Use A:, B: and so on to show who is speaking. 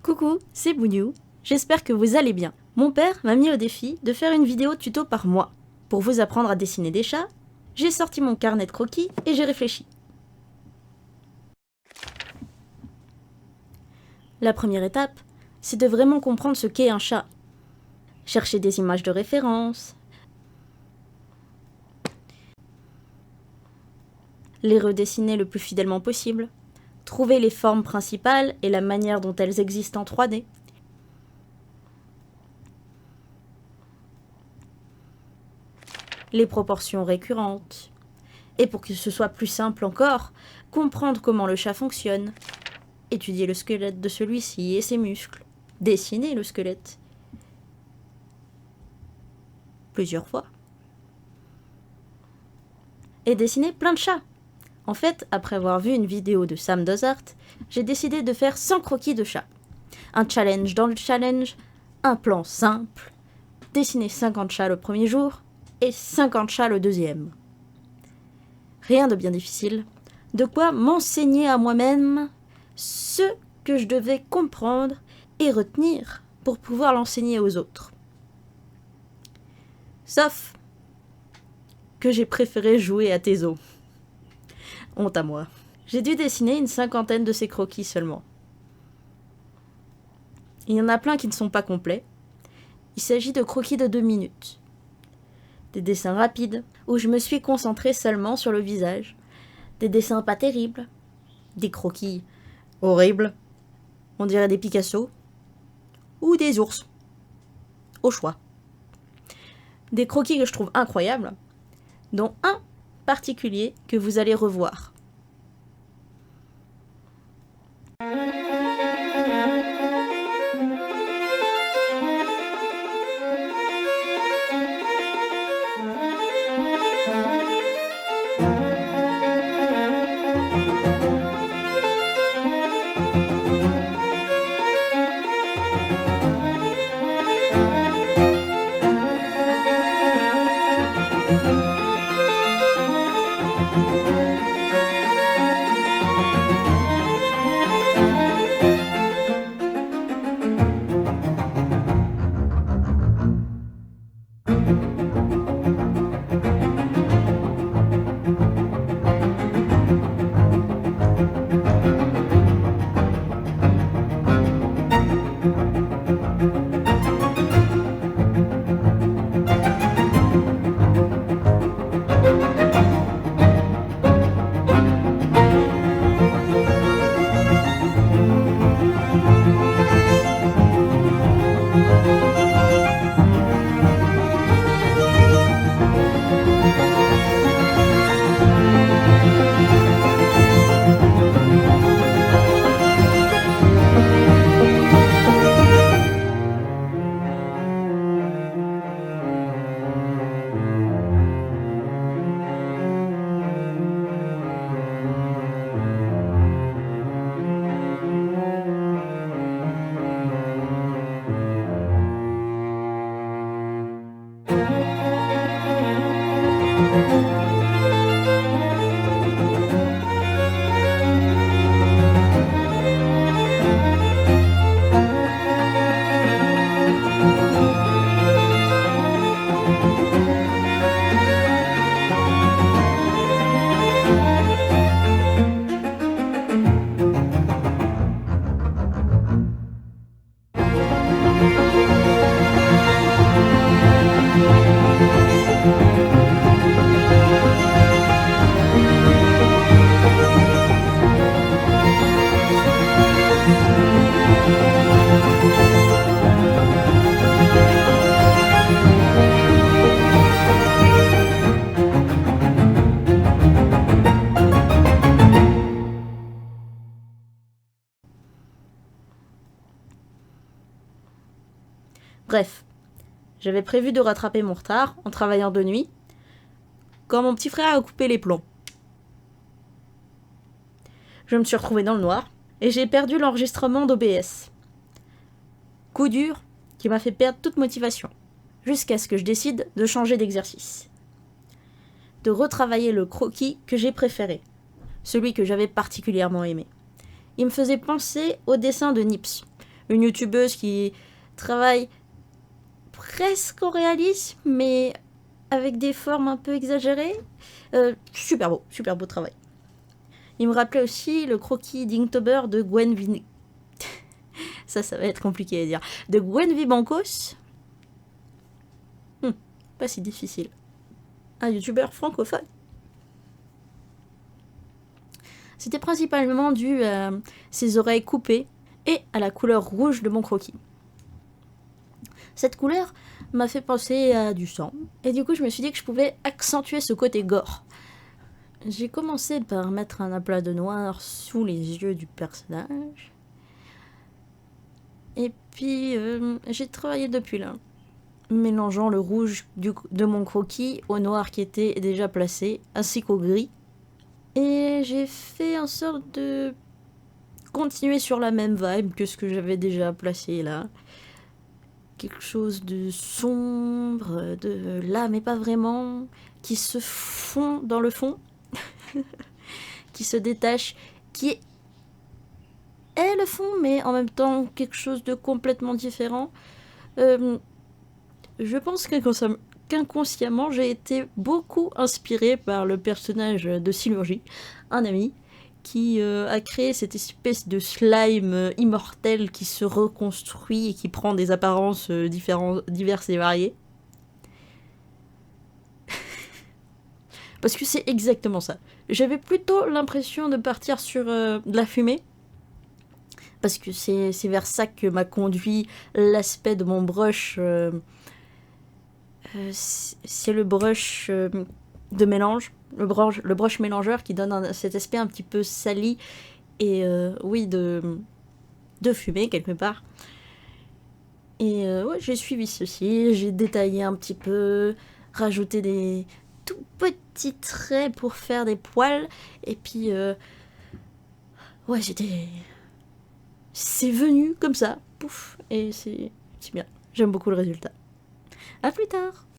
A: Coucou, c'est Bougnou, j'espère que vous allez bien. Mon père m'a mis au défi de faire une vidéo tuto par mois. Pour vous apprendre à dessiner des chats, j'ai sorti mon carnet de croquis et j'ai réfléchi. La première étape, c'est de vraiment comprendre ce qu'est un chat. Chercher des images de référence, les redessiner le plus fidèlement possible, trouver les formes principales et la manière dont elles existent en 3D, les proportions récurrentes, et pour que ce soit plus simple encore, comprendre comment le chat fonctionne, étudier le squelette de celui-ci et ses muscles, dessiner le squelette plusieurs fois, et dessiner plein de chats. En fait, après avoir vu une vidéo de Sam Does Art, j'ai décidé de faire 100 croquis de chats. Un challenge dans le challenge, un plan simple, dessiner 50 chats le premier jour et 50 chats le deuxième. Rien de bien difficile, de quoi m'enseigner à moi-même ce que je devais comprendre et retenir pour pouvoir l'enseigner aux autres. Sauf que j'ai préféré jouer à Tezo. Honte à moi. J'ai dû dessiner une 50aine de ces croquis seulement. Il y en a plein qui ne sont pas complets. Il s'agit de croquis de 2 minutes. Des dessins rapides, où je me suis concentrée seulement sur le visage. Des dessins pas terribles. Des croquis horribles. On dirait des Picasso. Ou des ours. Au choix. Des croquis que je trouve incroyables, dont un particulier que vous allez revoir. Bref, j'avais prévu de rattraper mon retard en travaillant de nuit, quand mon petit frère a coupé les plombs. Je me suis retrouvée dans le noir et j'ai perdu l'enregistrement d'OBS. Coup dur qui m'a fait perdre toute motivation, jusqu'à ce que je décide de changer d'exercice. De retravailler le croquis que j'ai préféré, celui que j'avais particulièrement aimé. Il me faisait penser au dessin de Nips, une youtubeuse qui travaille presque au réalisme, mais avec des formes un peu exagérées. Super beau travail. Il me rappelait aussi le croquis d'Inktober de Gwen ça va être compliqué à dire. De Gwen Vibancos. Pas si difficile. Un youtubeur francophone. C'était principalement dû à ses oreilles coupées et à la couleur rouge de mon croquis. Cette couleur m'a fait penser à du sang, et du coup je me suis dit que je pouvais accentuer ce côté gore. J'ai commencé par mettre un aplat de noir sous les yeux du personnage, et puis j'ai travaillé depuis là, mélangeant le rouge de mon croquis au noir qui était déjà placé, ainsi qu'au gris. Et j'ai fait en sorte de continuer sur la même vibe que ce que j'avais déjà placé là. Quelque chose de sombre, de là mais pas vraiment, qui se fond dans le fond, qui se détache, qui est le fond mais en même temps quelque chose de complètement différent. Je pense qu'inconsciemment j'ai été beaucoup inspirée par le personnage de Silurgie, un ami, qui a créé cette espèce de slime immortel qui se reconstruit et qui prend des apparences diverses et variées. Parce que c'est exactement ça. J'avais plutôt l'impression de partir sur de la fumée. Parce que c'est vers ça que m'a conduit l'aspect de mon brush. C'est le brush de mélange. Le brush mélangeur qui donne cet aspect un petit peu sali et oui de fumée quelque part. Et ouais, j'ai suivi ceci, j'ai détaillé un petit peu, rajouté des tout petits traits pour faire des poils, et puis ouais, c'est venu comme ça, pouf, et c'est bien. J'aime beaucoup le résultat. À plus tard.